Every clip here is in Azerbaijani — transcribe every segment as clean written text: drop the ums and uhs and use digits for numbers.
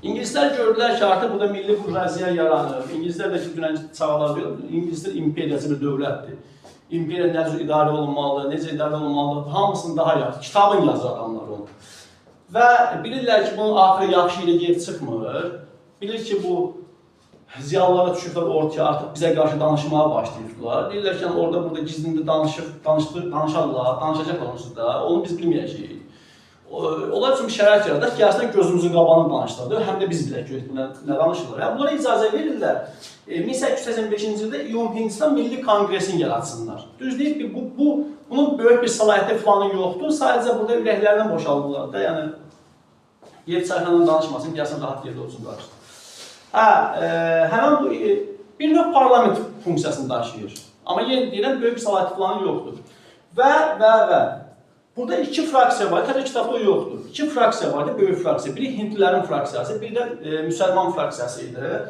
İngilislər gördülər ki, artıq burada milli burjuaziya yaranır. İngilislər də ki, dünən çağlar diyor, İngilislər imperiyası bir dövlətdir. İmperiya necə idarə olunmalı, necə idarə olunmalı, hamısını daha yaxşı. Kitabın yazır adamlar onu. Və bilirlər ki, bunun axırı yaxşı ilə geri çıxmır. Bilir ki, bu ziyalılara düşüblər ortaya, artıq bizə qarşı danışmağa başlayırlar. Deyirlər ki, orada burada gizlində danışarlar, danışacaqlar onsuz da, onu biz bilməyəcəyik. Onlar üçün bir şərait yaradaq, gəlsin gözümüzün qabağını danışırlar, həm də biz bilək ki, nə danışırlar. Bunlara icazə verirlər. 1885-ci ildə Hindistan Milli Kongresini yaratsınlar. Düz deyib ki, bunun böyük bir səlahiyyəti falan yoxdur, sadəcə burada ürəklərindən boşaldılar da, yəni yer çayxandan danışmasın, gəlsin rahat yerdə olsunlar. Həmən bu bir növ parlament funksiyasını daşıyır. Amma yenə deyirəm, böyük bir səlahiyyəti falan yoxdur. Və burada iki fraksiya var, təbii kitabda o yoxdur. İki fraksiya vardı, böyük fraksiya. Biri Hindlilərin fraksiyası, biri də müsəlman fraksiyası idi.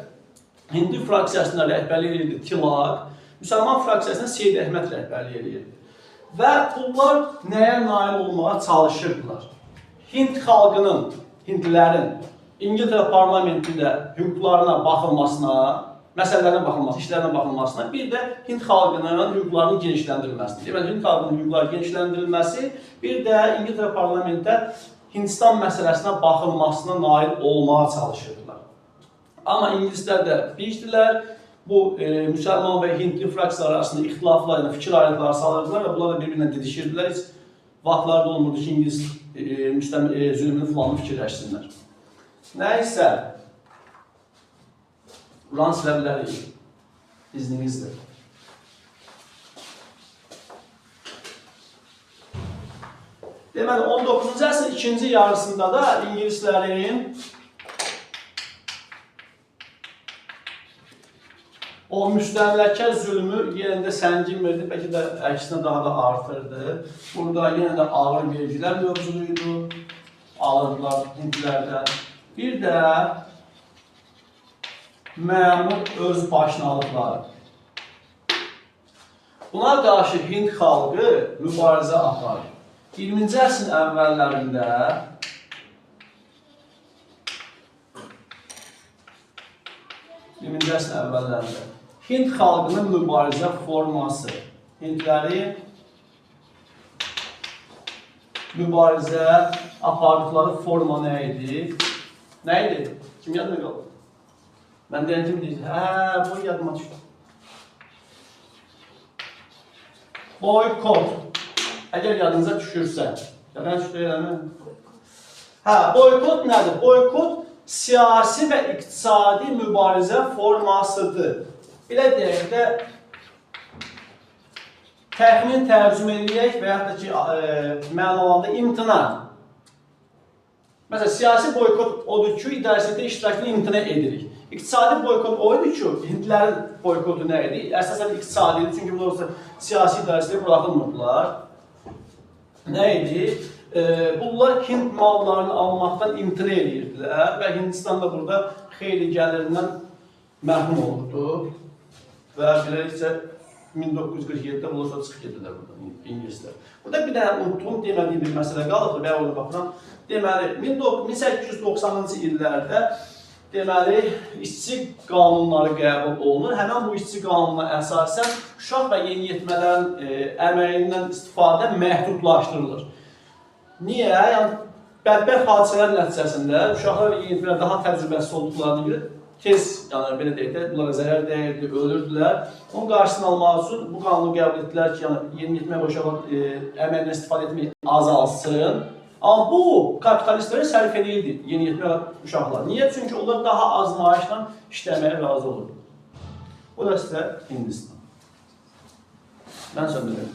Hindi fraksiyasına rəhbərlik edirdi Tilak, müsəlman fraksiyasına Seyyid Əhməd rəhbərlik edirdi. Və bunlar nəyə nail olmağa çalışırdılar? Hind xalqının, Hindlilərin İngiltərə parlamentində hüquqlarına baxılmasına, məsələlərine baxılmasına, işlərinə baxılmasına, bir də Hind xalqının hüquqlarının genişləndirilməsidir. Deməli, Hind xalqının hüquqları genişləndirilməsi, bir də İngiltərə parlamentdə Hindistan məsələsinə baxılmasına nail olmağa çalışırdılar. Amma ingilislər də biçdilər, bu müsəlman və Hindli fraksiyalar arasında ixtilaflar, yəni fikir ayrılıqları salırdılar və bunlar da bir-birinə didişirdilər. Heç vaxtlarda olmurdu ki, İngilis zülmünü filanı fikirləşsinlər. Nəysə, Uran silə bilərik, izninizdir. Deməli, 19-cu əsrin ikinci yarısında da İngilislərin o müstəmləkə zülmü yenə də sənginmirdi, bəlkə də əksinə daha da artırdı. Burada yenə də ağır vergilər mövzuluydu, alırdılar Hindlilərdən. Bir də məmur öz başınalıqları. Buna qarşı Hind xalqı mübarizə aparır. 20-ci əsrin əvvəllərində Hind xalqının mübarizə forması, Hindlərin mübarizə apardıqları forma nə idi? Nə idi? Kim yadına qaldı? Mən deyəcəm deyəcəm, bu yadıma düşdü. Boykot. Əgər yadınıza düşürsə, yadına düşdü eləmi? Boykot nədir? Boykot siyasi və iqtisadi mübarizə formasıdır. Belə deyək də, təxmin tərcümə edək və yaxud da ki, mənalanda imtina. Məsələn, siyasi boykot odur ki, idarəsində iştirakını imtina edirik. İqtisadi boykot oydu ki, Hindlilərin boykotu nə idi? Əsasən iqtisadi idi, çünki bunlar siyasi idarəsində buraxılmırdılar. Nə idi? Bunlar Hind mallarını almaqdan imtina edirdilər və Hindistan da burada xeyli gəlirindən məhrum olurdu. Və beləliklə 1947-də bunlar çıxıb gedirlər buradan İngilislər. Burada bir dənə unutduğum demədiyim bir məsələ qalıqdır, və orada baxıram. Deməli, 1890-cı illərdə deməli, işçi qanunları qəbul olunur. Həmən bu işçi qanununa əsasən uşaq və yeniyetmələrin əməyindən istifadə məhdudlaşdırılır. Niyə? Yəni, bədbəxt hadisələr nəticəsində uşaqlar və yeniyetmələr daha təcrübəsiz olduqlarını görə tez, yəni belə deyək də, bunlara zərər dəyirdi, ölürdülər. Onun qarşısını almaq üçün bu qanunu qəbul etdilər ki, yəni yeniyetmə və uşaqlar əməyindən istifadə etmək azalsın. Amma bu, kapitalistlərə sərf edildi, yeniyetmə və uşaqlar. Niyə? Çünki onlar daha az maaşla işləməyə razı olurdu. Bu da sizə Hindistan. Mən söndürürüm.